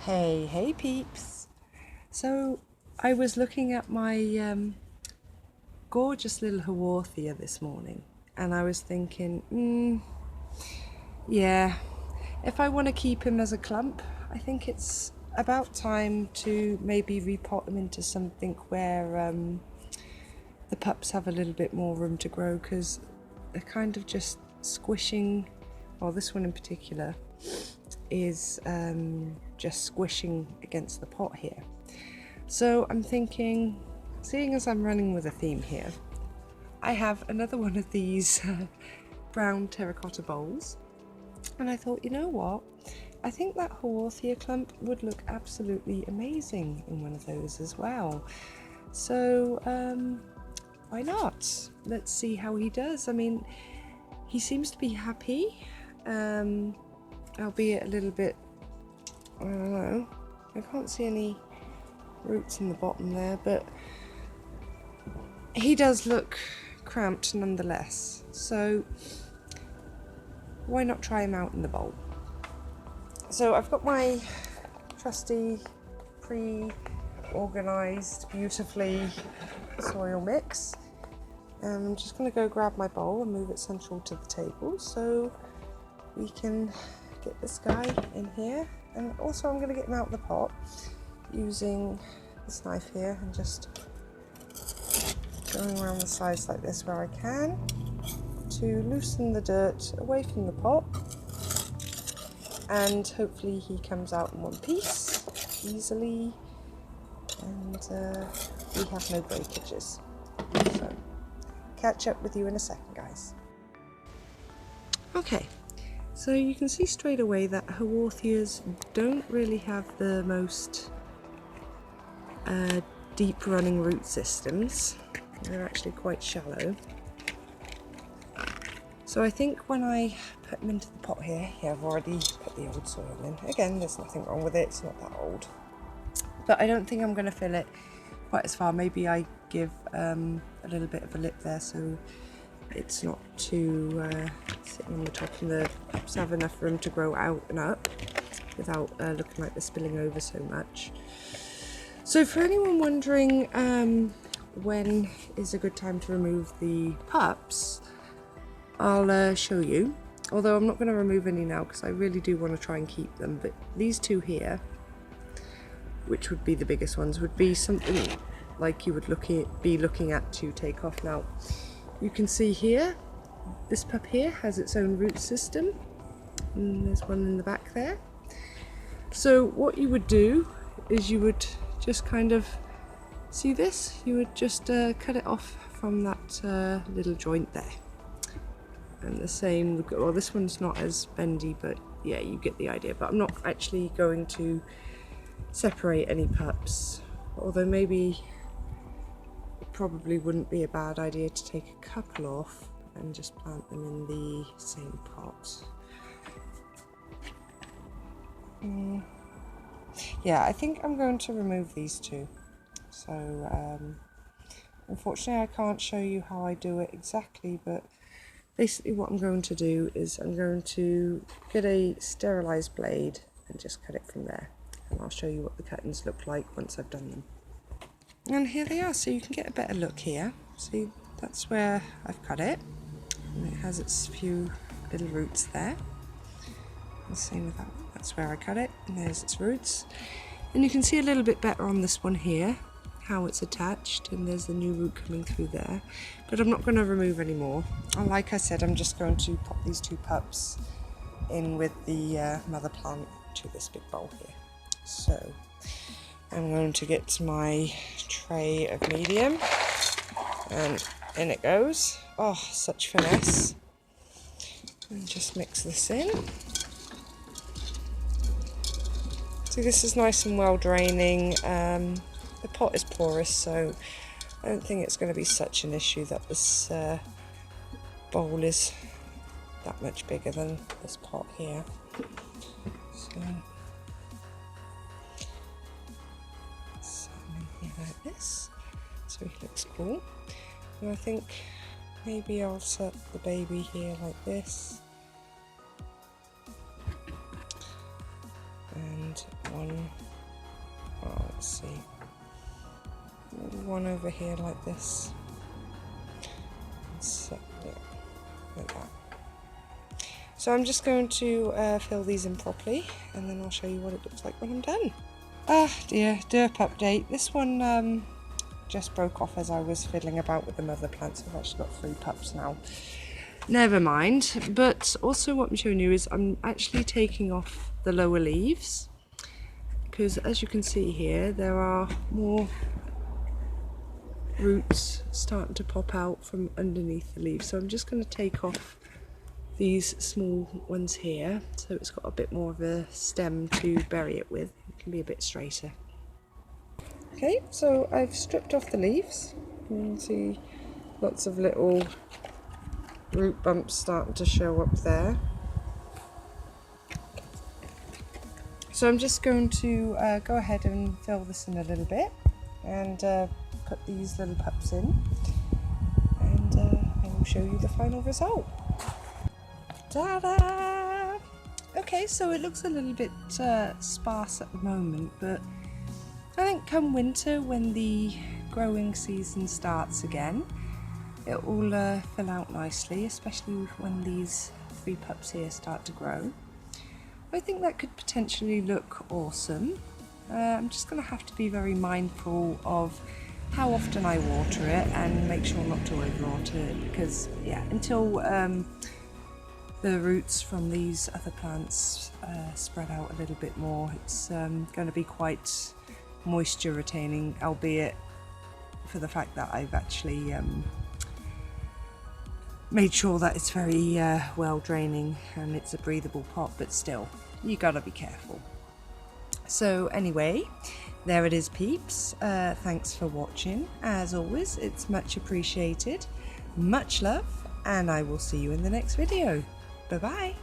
Hey peeps! So I was looking at my gorgeous little Haworthia this morning and I was thinking, yeah, if I want to keep him as a clump, I think it's about time to maybe repot him into something where the pups have a little bit more room to grow, because they're kind of just squishing, well, this one in particular is just squishing against the pot here. So I'm thinking, seeing as I'm running with a theme here, I have another one of these brown terracotta bowls, and I thought, you know what, I think that Haworthia clump would look absolutely amazing in one of those as well. So why not? Let's see how he does. I mean, he seems to be happy, albeit a little bit, I don't know, I can't see any roots in the bottom there, but he does look cramped nonetheless. So why not try him out in the bowl? So I've got my trusty pre-organised beautifully soil mix. I'm just going to go grab my bowl and move it central to the table so we can get this guy in here. And also I'm going to get him out of the pot using this knife here and just going around the sides like this where I can to loosen the dirt away from the pot, and hopefully he comes out in one piece easily and we have no breakages. So catch up with you in a second, guys. Okay, so you can see straight away that Haworthias don't really have the most deep running root systems. They're actually quite shallow. So I think when I put them into the pot here, I've already put the old soil in. Again, there's nothing wrong with it, it's not that old. But I don't think I'm going to fill it quite as far. Maybe I give a little bit of a lip there so it's not too sitting on the top and the pups have enough room to grow out and up without looking like they're spilling over so much. So for anyone wondering when is a good time to remove the pups, I'll show you, although I'm not going to remove any now because I really do want to try and keep them. But these two here, which would be the biggest ones, would be something like you would be looking at to take off. Now you can see here, this pup here has its own root system, and there's one in the back there. So what you would do is you would just kind of see this, you would just cut it off from that little joint there. And the same would go, well, this one's not as bendy, but yeah, you get the idea. But I'm not actually going to separate any pups, although maybe it probably wouldn't be a bad idea to take a couple off and just plant them in the same pot. Yeah, I think I'm going to remove these two. So unfortunately I can't show you how I do it exactly, but basically what I'm going to do is I'm going to get a sterilised blade and just cut it from there. And I'll show you what the cuttings look like once I've done them. And here they are, so you can get a better look here. See, that's where I've cut it. And it has its few little roots there. The same with that one. That's where I cut it, and there's its roots. And you can see a little bit better on this one here, how it's attached, and there's the new root coming through there. But I'm not going to remove any more. And like I said, I'm just going to pop these two pups in with the mother plant to this big bowl here. So I'm going to get my tray of medium, and in it goes. Oh, such finesse. And just mix this in. So this is nice and well draining. The pot is porous, so I don't think it's going to be such an issue that this bowl is that much bigger than this pot here. So here like this, so he looks cool. And I think maybe I'll set the baby here like this, and one, oh, let's see, one over here like this. So, yeah, like that. So I'm just going to fill these in properly, and then I'll show you what it looks like when I'm done. Ah dear, derp update. This one just broke off as I was fiddling about with the mother plants. I've actually got 3 pups now. Never mind. But also what I'm showing you is I'm actually taking off the lower leaves, because as you can see here, there are more roots starting to pop out from underneath the leaves. So I'm just going to take off these small ones here, so it's got a bit more of a stem to bury it with. It can be a bit straighter. Okay, so I've stripped off the leaves. You can see lots of little root bumps starting to show up there. So I'm just going to go ahead and fill this in a little bit, and put these little pups in, and I will show you the final result. Ta-da! Okay, so it looks a little bit sparse at the moment, but I think come winter, when the growing season starts again, it will fill out nicely, especially when these 3 pups here start to grow. I think that could potentially look awesome. I'm just going to have to be very mindful of how often I water it and make sure not to overwater it, because yeah, until the roots from these other plants spread out a little bit more, it's going to be quite moisture retaining, albeit for the fact that I've actually made sure that it's very well draining and it's a breathable pot, but still, you gotta be careful. So anyway, there it is, peeps. Thanks for watching. As always, it's much appreciated. Much love, and I will see you in the next video. Bye bye.